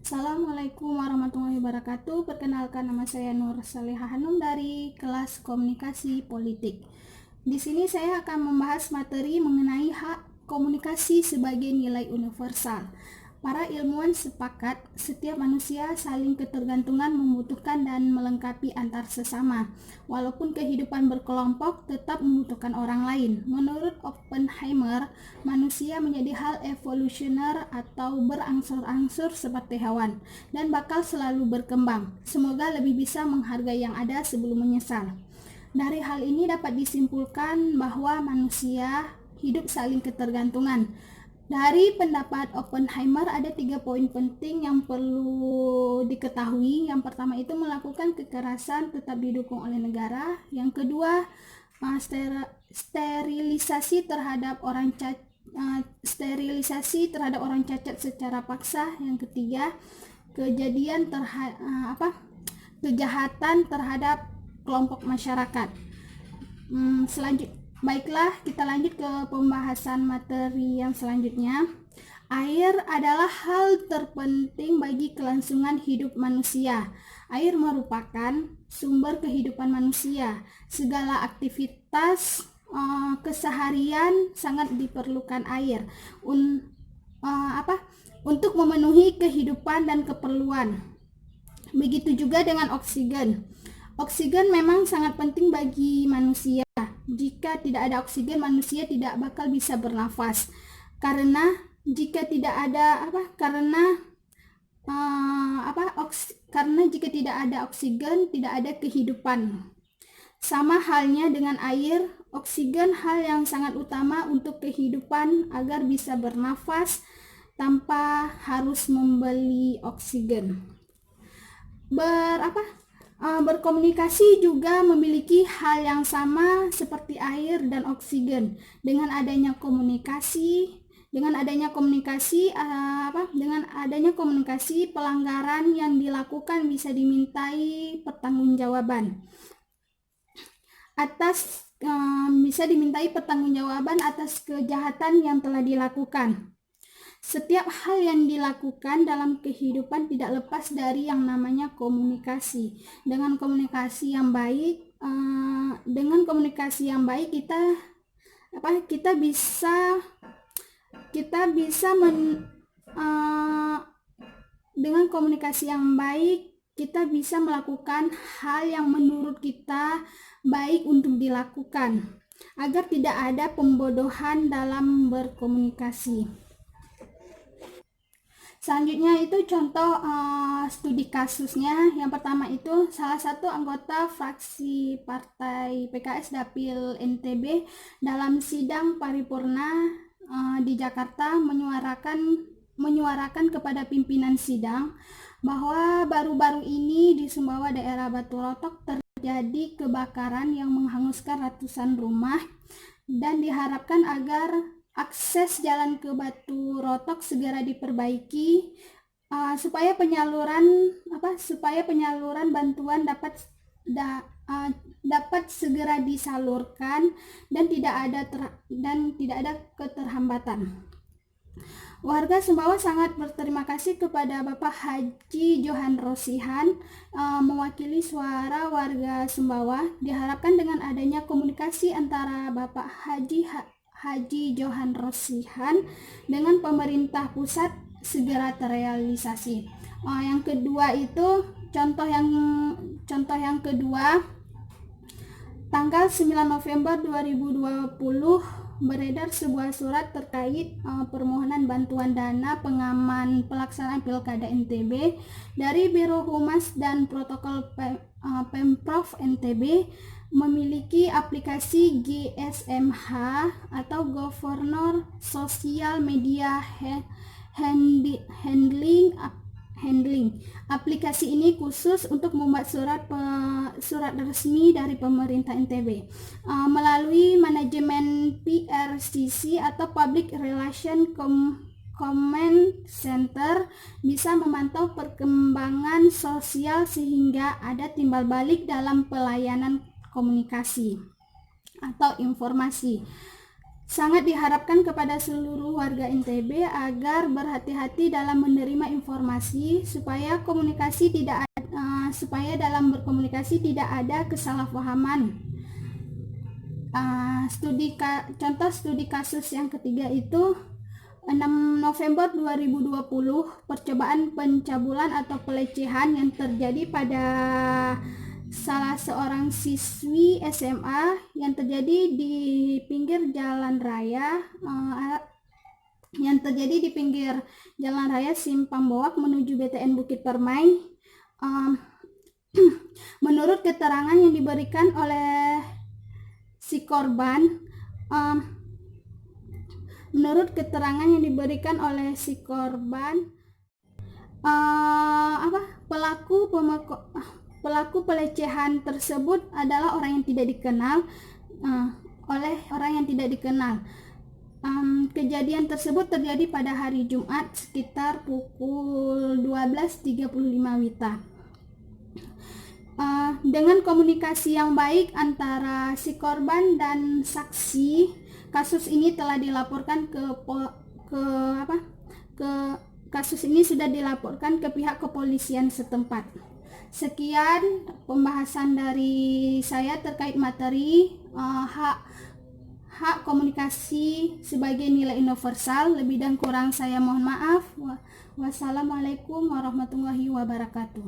Assalamualaikum warahmatullahi wabarakatuh. Perkenalkan, nama saya Nur Saleha Hanum dari kelas Komunikasi Politik. Di sini saya akan membahas materi mengenai hak komunikasi sebagai nilai universal. Para ilmuwan sepakat setiap manusia saling ketergantungan, membutuhkan dan melengkapi antar sesama. Walaupun kehidupan berkelompok tetap membutuhkan orang lain. Menurut Oppenheimer, manusia menjadi hal evolusioner atau berangsur-angsur seperti hewan dan bakal selalu berkembang. Semoga lebih bisa menghargai yang ada sebelum menyesal. Dari hal ini dapat disimpulkan bahwa manusia hidup saling ketergantungan. Dari pendapat Oppenheimer ada 3 poin penting yang perlu diketahui. Yang pertama itu melakukan kekerasan tetap didukung oleh negara. Yang kedua, sterilisasi terhadap orang cacat secara paksa. Yang ketiga, kejahatan terhadap kelompok masyarakat. Baiklah, kita lanjut ke pembahasan materi yang selanjutnya. Air adalah hal terpenting bagi kelangsungan hidup manusia. Air merupakan sumber kehidupan manusia. Segala aktivitas keseharian sangat diperlukan air untuk memenuhi kehidupan dan keperluan. Begitu juga dengan oksigen. Oksigen memang sangat penting bagi manusia. Jika tidak ada oksigen, manusia tidak bakal bisa bernafas. Karena jika tidak ada oksigen, tidak ada kehidupan. Sama halnya dengan air, oksigen hal yang sangat utama untuk kehidupan agar bisa bernafas tanpa harus membeli oksigen. Berkomunikasi juga memiliki hal yang sama seperti air dan oksigen. Dengan adanya komunikasi, pelanggaran yang dilakukan bisa dimintai pertanggungjawaban atas kejahatan yang telah dilakukan. Setiap hal yang dilakukan dalam kehidupan tidak lepas dari yang namanya komunikasi. Dengan komunikasi yang baik kita bisa melakukan hal yang menurut kita baik untuk dilakukan agar tidak ada pembodohan dalam berkomunikasi. Selanjutnya itu contoh studi kasusnya. Yang pertama itu salah satu anggota fraksi partai PKS Dapil NTB dalam sidang paripurna di Jakarta menyuarakan kepada pimpinan sidang bahwa baru-baru ini di Sumbawa daerah Batu Rotok terjadi kebakaran yang menghanguskan ratusan rumah dan diharapkan agar akses jalan ke Batu Rotok segera diperbaiki supaya penyaluran bantuan dapat segera disalurkan dan tidak ada keterhambatan. Warga Sumbawa sangat berterima kasih kepada Bapak Haji Johan Rosihan mewakili suara warga Sumbawa. Diharapkan dengan adanya komunikasi antara Bapak Haji Johan Rosihan dengan pemerintah pusat segera terrealisasi. Yang kedua itu contoh yang kedua, tanggal 9 November 2020 beredar sebuah surat terkait permohonan bantuan dana pengaman pelaksanaan Pilkada NTB dari Biro Humas dan Protokol Pemprov NTB memiliki aplikasi GSMH atau Governor Social Media Handling. Aplikasi ini khusus untuk membuat surat resmi dari pemerintah NTB melalui manajemen PRCC atau Public Relation Command Center bisa memantau perkembangan sosial sehingga ada timbal balik dalam pelayanan komunikasi atau informasi. Sangat diharapkan kepada seluruh warga NTB agar berhati-hati dalam menerima informasi supaya dalam berkomunikasi tidak ada kesalahpahaman. Contoh studi kasus yang ketiga itu 6 November 2020, percobaan pencabulan atau pelecehan yang terjadi pada salah seorang siswi SMA yang terjadi di pinggir jalan raya Simpang Boak menuju BTN Bukit Permai. Menurut keterangan yang diberikan oleh si korban, pelaku pelecehan tersebut adalah orang yang tidak dikenal. Kejadian tersebut terjadi pada hari Jumat sekitar pukul 12.35 WITA. Dengan komunikasi yang baik antara si korban dan saksi, kasus ini telah dilaporkan kasus ini sudah dilaporkan ke pihak kepolisian setempat. Sekian pembahasan dari saya terkait materi hak komunikasi sebagai nilai universal. Lebih dan kurang saya mohon maaf. Wassalamualaikum warahmatullahi wabarakatuh.